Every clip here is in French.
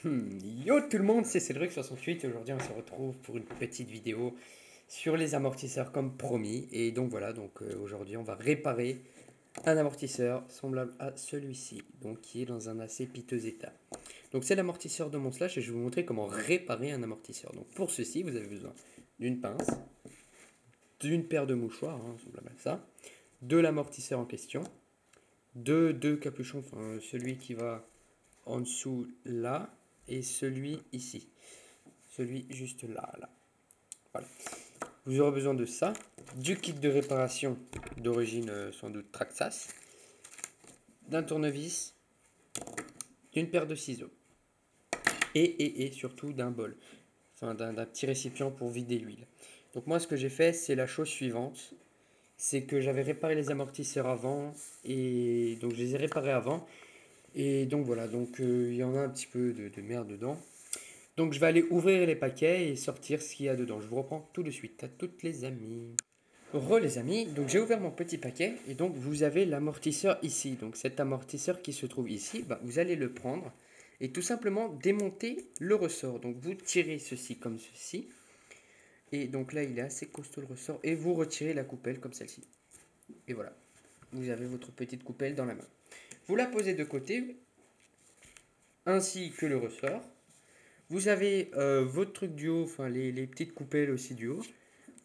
Yo tout le monde, c'est Cédric68 et aujourd'hui on se retrouve pour une petite vidéo sur les amortisseurs comme promis. Et donc voilà, aujourd'hui on va réparer un amortisseur semblable à celui-ci, donc qui est dans un assez piteux état. Donc c'est l'amortisseur de mon slash et je vais vous montrer comment réparer un amortisseur. Donc pour ceci, vous avez besoin d'une pince, d'une paire de mouchoirs, semblable à ça, de l'amortisseur en question, de deux capuchons, enfin celui qui va en dessous là et celui ici. Celui juste là, là. Voilà. Vous aurez besoin de ça, du kit de réparation d'origine sans doute Traxxas, d'un tournevis, d'une paire de ciseaux et surtout d'un bol, enfin d'un petit récipient pour vider l'huile. Donc moi ce que j'ai fait c'est la chose suivante, c'est que j'avais réparé les amortisseurs avant et donc je les ai réparés avant et donc voilà, il y en a un petit peu de merde dedans. Donc je vais aller ouvrir les paquets et sortir ce qu'il y a dedans. Je vous reprends tout de suite. À toutes les amis. Les amis, donc j'ai ouvert mon petit paquet et donc vous avez l'amortisseur ici. Donc cet amortisseur qui se trouve ici, vous allez le prendre et tout simplement démonter le ressort. Donc vous tirez ceci comme ceci. Et donc là il est assez costaud le ressort et vous retirez la coupelle comme celle-ci. Et voilà, vous avez votre petite coupelle dans la main. Vous la posez de côté ainsi que le ressort. Vous avez votre truc du haut, enfin les petites coupelles aussi du haut.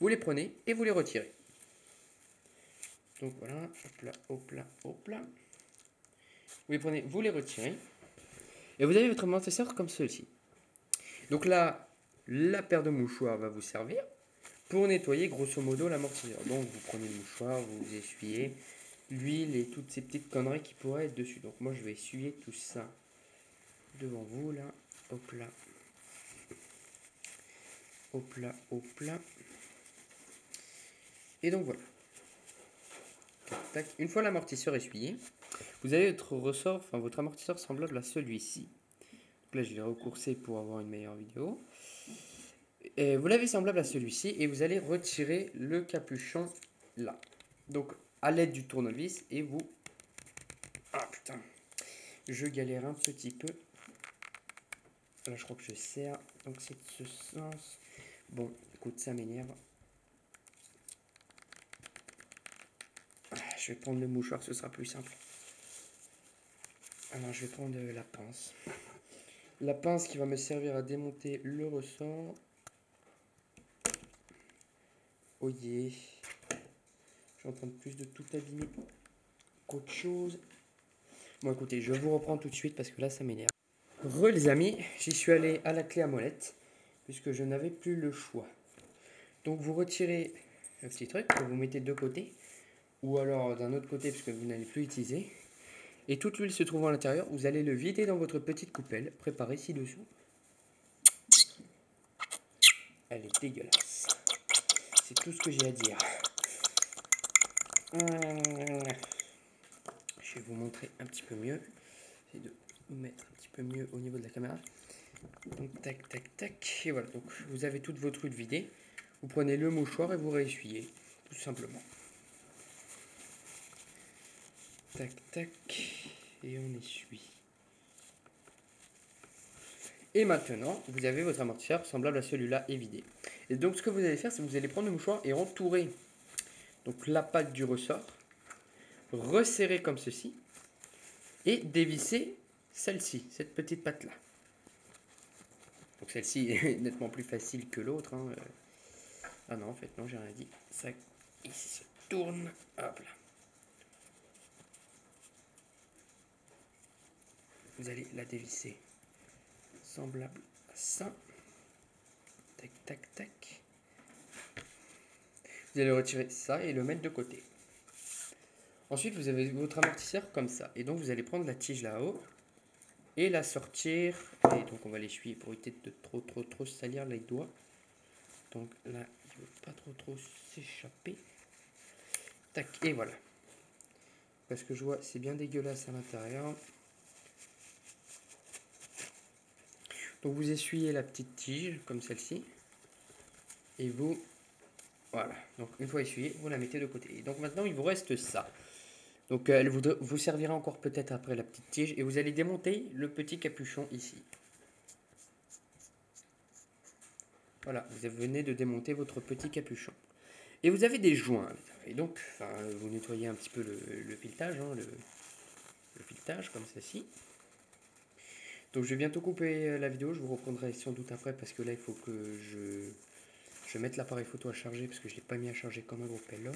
Vous les prenez et vous les retirez. Donc voilà, hop là, hop là, hop là. Vous les prenez, vous les retirez. Et vous avez votre amortisseur comme ceci. Donc là, la paire de mouchoirs va vous servir pour nettoyer grosso modo l'amortisseur. Donc vous prenez le mouchoir, vous essuyez l'huile et toutes ces petites conneries qui pourraient être dessus. Donc moi je vais essuyer tout ça devant vous là. Hop là. Hop là, hop là. Et donc voilà. Tac, tac. Une fois l'amortisseur essuyé, vous avez votre ressort, enfin votre amortisseur semblable à celui-ci. Donc là je vais recourser pour avoir une meilleure vidéo. Et vous l'avez semblable à celui-ci et vous allez retirer le capuchon là. Donc à l'aide du tournevis et vous... Ah putain, je galère un petit peu. Là je crois que je serre, donc c'est de ce sens. Bon, écoute, ça m'énerve. Je vais prendre le mouchoir, ce sera plus simple. Alors je vais prendre la pince. La pince qui va me servir à démonter le ressort. Oh yeah. Je suis en train de plus de tout abîmer qu'autre chose. Bon écoutez, je vous reprends tout de suite parce que là ça m'énerve. Les amis, j'y suis allé à la clé à molette puisque je n'avais plus le choix. Donc vous retirez le petit truc que vous mettez de côté ou alors d'un autre côté puisque vous n'allez plus utiliser. Et toute l'huile se trouvant à l'intérieur, vous allez le vider dans votre petite coupelle préparée ci-dessous. Elle est dégueulasse. C'est tout ce que j'ai à dire. Je vais vous montrer un petit peu mieux. J'essaie de vous mettre un petit peu mieux au niveau de la caméra. Donc tac tac tac. Et voilà, donc vous avez toute votre huile vidée. Vous prenez le mouchoir et vous réessuyez, tout simplement. Tac tac. Et on essuie. Et maintenant, vous avez votre amortisseur semblable à celui-là et vidé. Et donc ce que vous allez faire, c'est que vous allez prendre le mouchoir et entourer donc la patte du ressort, resserrer comme ceci, et dévisser celle-ci, cette petite patte-là. Donc celle-ci est nettement plus facile que l'autre. Ah non, en fait, non, j'ai rien dit. Ça, il se tourne. Hop là. Vous allez la dévisser semblable à ça. Tac, tac, tac. Vous allez retirer ça et le mettre de côté. Ensuite, vous avez votre amortisseur comme ça. Et donc, vous allez prendre la tige là-haut et la sortir. Et donc, on va l'essuyer pour éviter de trop salir les doigts. Donc là, il ne veut pas trop s'échapper. Tac, et voilà. Parce que je vois, c'est bien dégueulasse à l'intérieur. Donc vous essuyez la petite tige, comme celle-ci. Et vous... Voilà. Donc une fois essuyée, vous la mettez de côté. Et donc maintenant, il vous reste ça. Donc elle vous servira encore peut-être après la petite tige. Et vous allez démonter le petit capuchon ici. Voilà, vous venez de démonter votre petit capuchon. Et vous avez des joints. Et donc, enfin, vous nettoyez un petit peu le filetage, hein, le filetage comme ceci. Donc je vais bientôt couper la vidéo, je vous reprendrai sans doute après parce que là il faut que je mette l'appareil photo à charger parce que je ne l'ai pas mis à charger comme un gros pelle.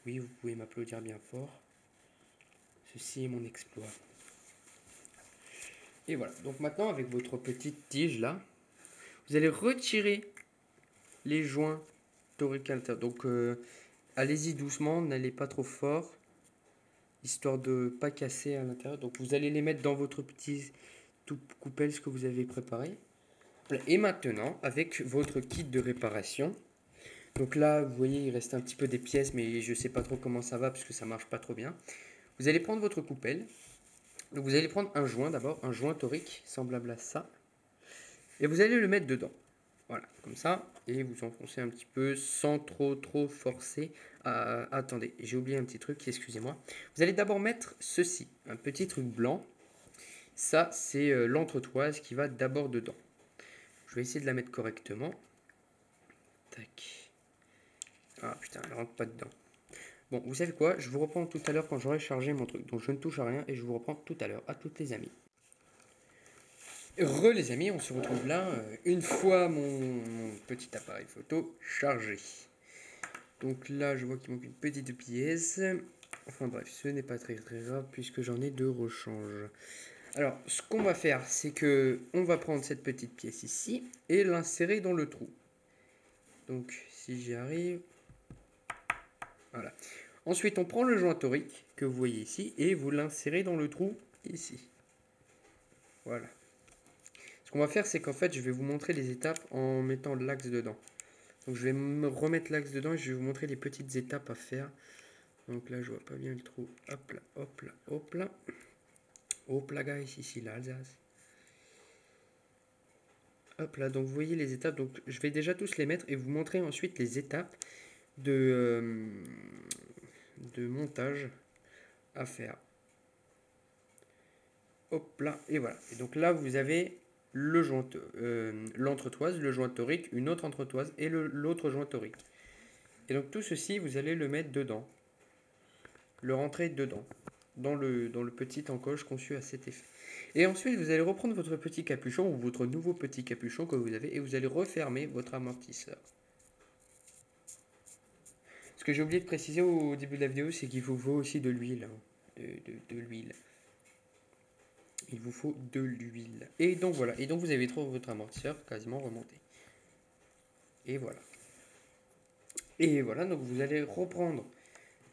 Oui, vous pouvez m'applaudir bien fort. Ceci est mon exploit. Et voilà, donc maintenant avec votre petite tige là, vous allez retirer les joints toriques à l'intérieur. Donc allez-y doucement, n'allez pas trop fort, histoire de ne pas casser à l'intérieur. Donc vous allez les mettre dans votre petit coupelle ce que vous avez préparé. Et maintenant, avec votre kit de réparation, donc là, vous voyez, il reste un petit peu des pièces, mais je ne sais pas trop comment ça va, parce que ça ne marche pas trop bien. Vous allez prendre votre coupelle. Donc vous allez prendre un joint d'abord, un joint torique, semblable à ça. Et vous allez le mettre dedans. Voilà, comme ça. Et vous enfoncez un petit peu, sans trop forcer. Attendez, j'ai oublié un petit truc, excusez-moi. Vous allez d'abord mettre ceci, un petit truc blanc. Ça, c'est l'entretoise qui va d'abord dedans. Je vais essayer de la mettre correctement. Tac. Ah putain, elle rentre pas dedans. Bon, vous savez quoi? Je vous reprends tout à l'heure quand j'aurai chargé mon truc. Donc je ne touche à rien et je vous reprends tout à l'heure. À toutes les amis. Les amis, on se retrouve là une fois mon petit appareil photo chargé. Donc là, je vois qu'il manque une petite pièce. Enfin bref, ce n'est pas très grave puisque j'en ai deux rechanges. Alors, ce qu'on va faire, c'est que on va prendre cette petite pièce ici et l'insérer dans le trou. Donc, si j'y arrive, voilà. Ensuite, on prend le joint torique que vous voyez ici et vous l'insérez dans le trou ici. Voilà. Ce qu'on va faire, c'est qu'en fait, je vais vous montrer les étapes en mettant l'axe dedans. Donc, je vais me remettre l'axe dedans et je vais vous montrer les petites étapes à faire. Donc là, je vois pas bien le trou. Hop là, hop là, hop là. Hop là, guys, ici, l'Alsace. Hop là, donc vous voyez les étapes. Donc, je vais déjà tous les mettre et vous montrer ensuite les étapes de montage à faire. Hop là, et voilà. Et donc là, vous avez l'entretoise, le joint torique, une autre entretoise et l'autre joint torique. Et donc tout ceci, vous allez le mettre dedans. Le rentrer dedans. Dans le petit encoche conçu à cet effet. Et ensuite, vous allez reprendre votre petit capuchon ou votre nouveau petit capuchon que vous avez et vous allez refermer votre amortisseur. Ce que j'ai oublié de préciser au début de la vidéo, c'est qu'il vous faut aussi de l'huile. De l'huile. Il vous faut de l'huile. Et donc voilà. Et donc vous avez trouvé votre amortisseur quasiment remonté. Et voilà. Et voilà, donc vous allez reprendre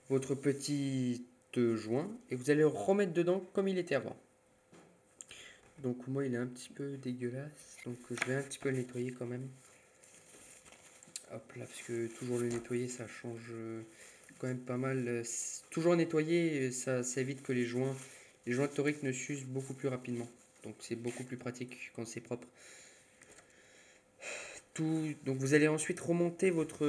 votre petit joint et vous allez le remettre dedans comme il était avant. Donc moi il est un petit peu dégueulasse, donc je vais un petit peu le nettoyer quand même. Hop là, parce que toujours le nettoyer ça change quand même pas mal. Toujours nettoyer, ça évite que les joints toriques ne s'usent beaucoup plus rapidement. Donc c'est beaucoup plus pratique quand c'est propre. Donc vous allez ensuite remonter votre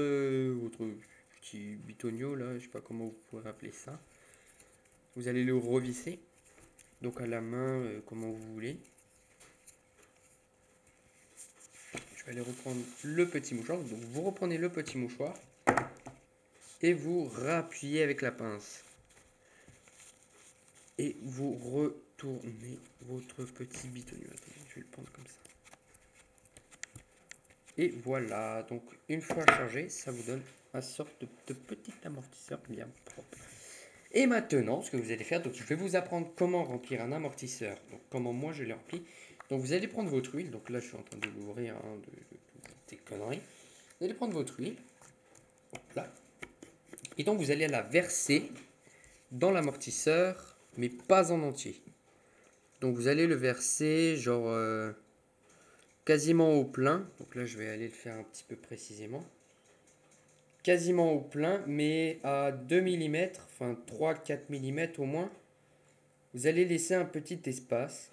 petit bitonio là, je sais pas comment vous pourrez appeler ça. Vous allez le revisser, donc à la main, comment vous voulez. Je vais aller reprendre le petit mouchoir. Donc vous reprenez le petit mouchoir et vous réappuyez avec la pince. Et vous retournez votre petit bitonio. Attendez, je vais le prendre comme ça. Et voilà, donc une fois chargé, ça vous donne une sorte de petit amortisseur bien propre. Et maintenant, ce que vous allez faire, donc je vais vous apprendre comment remplir un amortisseur, donc comment moi je l'ai rempli. Donc vous allez prendre votre huile, donc là je suis en train de l'ouvrir, des conneries. Vous allez prendre votre huile, là, et donc vous allez la verser dans l'amortisseur, mais pas en entier. Donc vous allez le verser genre quasiment au plein, donc là je vais aller le faire un petit peu précisément. Quasiment au plein, mais à 2 mm, enfin 3-4 mm au moins. Vous allez laisser un petit espace.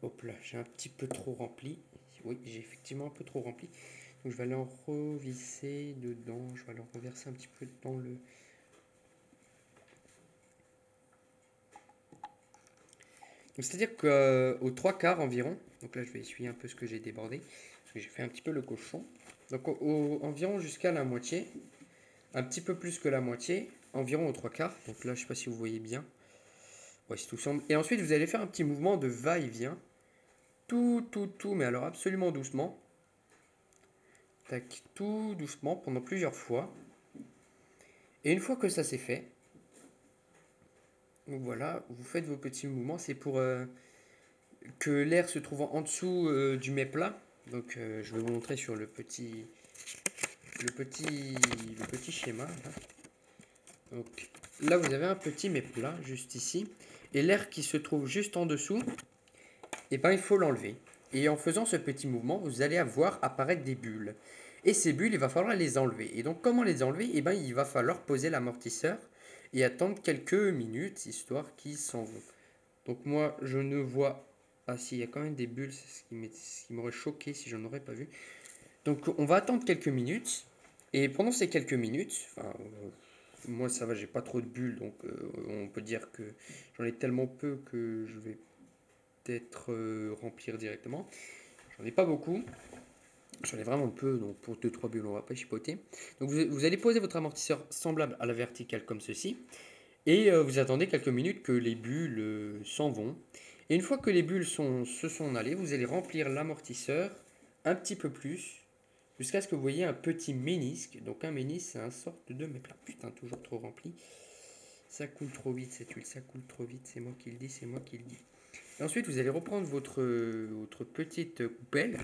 Hop là, j'ai un petit peu trop rempli. Oui, j'ai effectivement un peu trop rempli. Donc je vais aller en revisser dedans. Je vais aller en reverser un petit peu dans le... C'est-à-dire qu'aux trois quarts environ, donc là je vais essuyer un peu ce que j'ai débordé, parce que j'ai fait un petit peu le cochon. Donc environ jusqu'à la moitié, un petit peu plus que la moitié, environ aux trois quarts. Donc là je sais pas si vous voyez bien. Ouais, c'est tout semble. Et ensuite vous allez faire un petit mouvement de va-et-vient. Tout, mais alors absolument doucement. Tac, tout doucement pendant plusieurs fois. Et une fois que ça c'est fait, donc voilà, vous faites vos petits mouvements. C'est pour que l'air se trouvant en dessous du mets plat. Donc je vais vous montrer sur le petit schéma. Là. Donc là vous avez un petit mets plat juste ici. Et l'air qui se trouve juste en dessous, et ben il faut l'enlever. Et en faisant ce petit mouvement, vous allez avoir apparaître des bulles. Et ces bulles, il va falloir les enlever. Et donc comment les enlever? Et ben il va falloir poser l'amortisseur et attendre quelques minutes, histoire qu'ils s'en vont. Donc moi, je ne vois... Ah si, il y a quand même des bulles, c'est ce qui m'aurait choqué si j'en aurais pas vu. Donc on va attendre quelques minutes. Et pendant ces quelques minutes, enfin, moi ça va, j'ai pas trop de bulles, donc on peut dire que j'en ai tellement peu que je vais peut-être remplir directement. J'en ai pas beaucoup, j'en ai vraiment peu, donc pour deux trois bulles on va pas chipoter. Donc vous allez poser votre amortisseur semblable à la verticale comme ceci. Et vous attendez quelques minutes que les bulles s'en vont. Et une fois que les bulles se sont allées, vous allez remplir l'amortisseur un petit peu plus jusqu'à ce que vous voyez un petit ménisque. Donc un ménisque, c'est un sorte de... Mais putain, toujours trop rempli. Ça coule trop vite cette huile, ça coule trop vite, c'est moi qui le dis, c'est moi qui le dis. Et ensuite, vous allez reprendre votre petite coupelle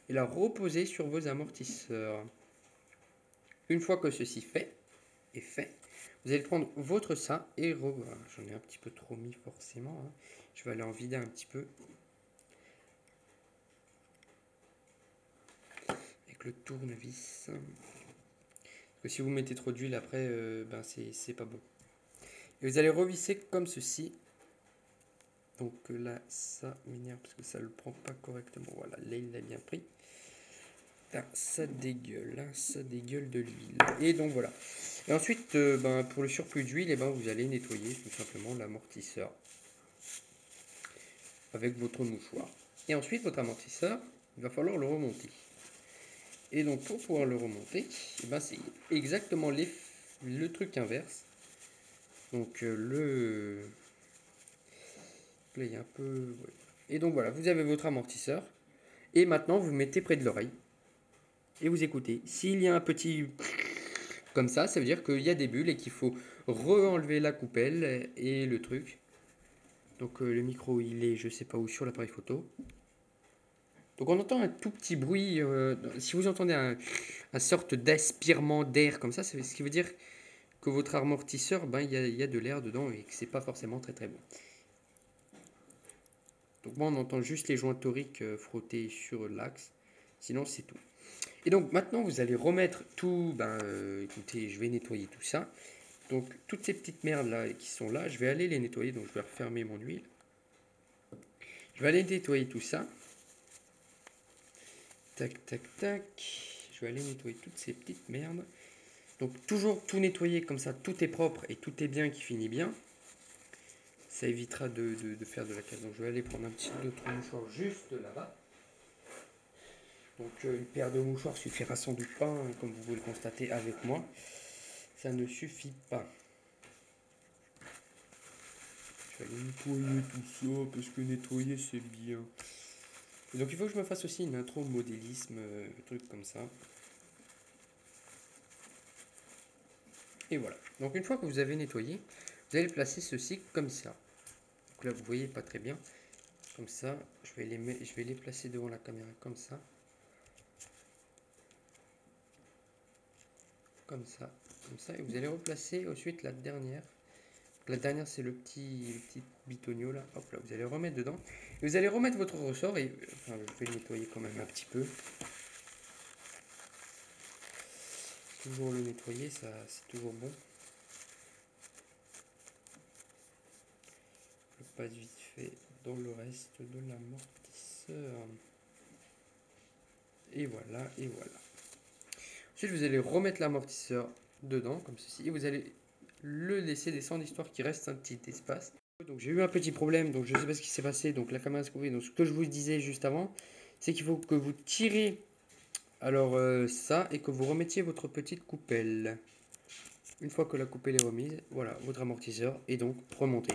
et la reposer sur vos amortisseurs. Une fois que ceci est fait, vous allez prendre votre sein et j'en ai un petit peu trop mis forcément. Hein. Je vais aller en vider un petit peu. Avec le tournevis. Parce que si vous mettez trop d'huile après, ben c'est pas bon. Et vous allez revisser comme ceci. Donc là, ça m'énerve parce que ça ne le prend pas correctement. Voilà, là il l'a bien pris. Là, ça dégueule de l'huile. Et donc voilà. Et ensuite, ben, pour le surplus d'huile, ben, vous allez nettoyer tout simplement l'amortisseur avec votre mouchoir. Et ensuite, votre amortisseur, il va falloir le remonter. Et donc, pour pouvoir le remonter, eh ben, c'est exactement le truc inverse. Donc, là, il y a un peu... Ouais. Et donc, voilà, vous avez votre amortisseur. Et maintenant, vous mettez près de l'oreille. Et vous écoutez. S'il y a un petit... Comme ça veut dire qu'il y a des bulles et qu'il faut re-enlever la coupelle et le truc. Donc, le micro, il est, je sais pas où, sur l'appareil photo. Donc on entend un tout petit bruit, si vous entendez un sorte d'aspirement d'air comme ça, c'est ce qui veut dire que votre amortisseur, ben, y a de l'air dedans et que c'est pas forcément très très bon. Donc moi on entend juste les joints toriques frotter sur l'axe, sinon c'est tout. Et donc maintenant vous allez remettre tout, écoutez, je vais nettoyer tout ça. Donc toutes ces petites merdes là qui sont là, je vais aller les nettoyer, donc je vais refermer mon huile. Je vais aller nettoyer tout ça. Tac, tac, tac. Je vais aller nettoyer toutes ces petites merdes. Donc toujours tout nettoyer comme ça, tout est propre et tout est bien qui finit bien. Ça évitera de faire de la casse. Donc je vais aller prendre un petit autre mouchoir juste là-bas. Donc une paire de mouchoirs suffira sans doute pas, hein, comme vous pouvez le constater avec moi. Ça ne suffit pas. Je vais aller nettoyer tout ça parce que nettoyer c'est bien. Et donc il faut que je me fasse aussi une intro modélisme, truc comme ça. Et voilà. Donc une fois que vous avez nettoyé, vous allez placer ceci comme ça. Donc là vous voyez pas très bien. Comme ça, je vais les placer devant la caméra comme ça. Comme ça, comme ça. Et vous allez replacer ensuite la dernière. La dernière, c'est le petit bitonio là. Hop là, vous allez remettre dedans. Et vous allez remettre votre ressort et... Enfin, je vais le nettoyer quand même un petit peu. Toujours le nettoyer, ça c'est toujours bon. Je passe vite fait dans le reste de l'amortisseur. Et voilà, et voilà. Ensuite, vous allez remettre l'amortisseur dedans, comme ceci. Et vous allez le laisser descendre, histoire qu'il reste un petit espace. Donc j'ai eu un petit problème, donc je ne sais pas ce qui s'est passé, donc la caméra se coupée. Donc ce que je vous disais juste avant, c'est qu'il faut que vous tirez alors ça et que vous remettiez votre petite coupelle. Une fois que la coupelle est remise, voilà, votre amortisseur est donc remonté.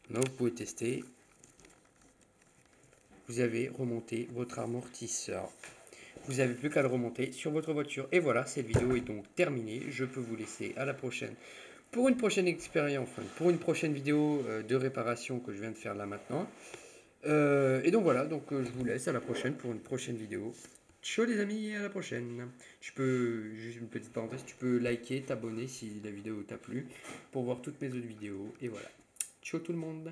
Maintenant vous pouvez tester. Vous avez remonté votre amortisseur. Vous n'avez plus qu'à le remonter sur votre voiture. Et voilà, cette vidéo est donc terminée. Je peux vous laisser à la prochaine pour une prochaine expérience, enfin, pour une prochaine vidéo de réparation que je viens de faire là maintenant. Et donc voilà, donc je vous laisse à la prochaine pour une prochaine vidéo. Ciao les amis, et à la prochaine. Tu peux, juste une petite parenthèse, tu peux liker, t'abonner si la vidéo t'a plu pour voir toutes mes autres vidéos. Et voilà. Ciao tout le monde.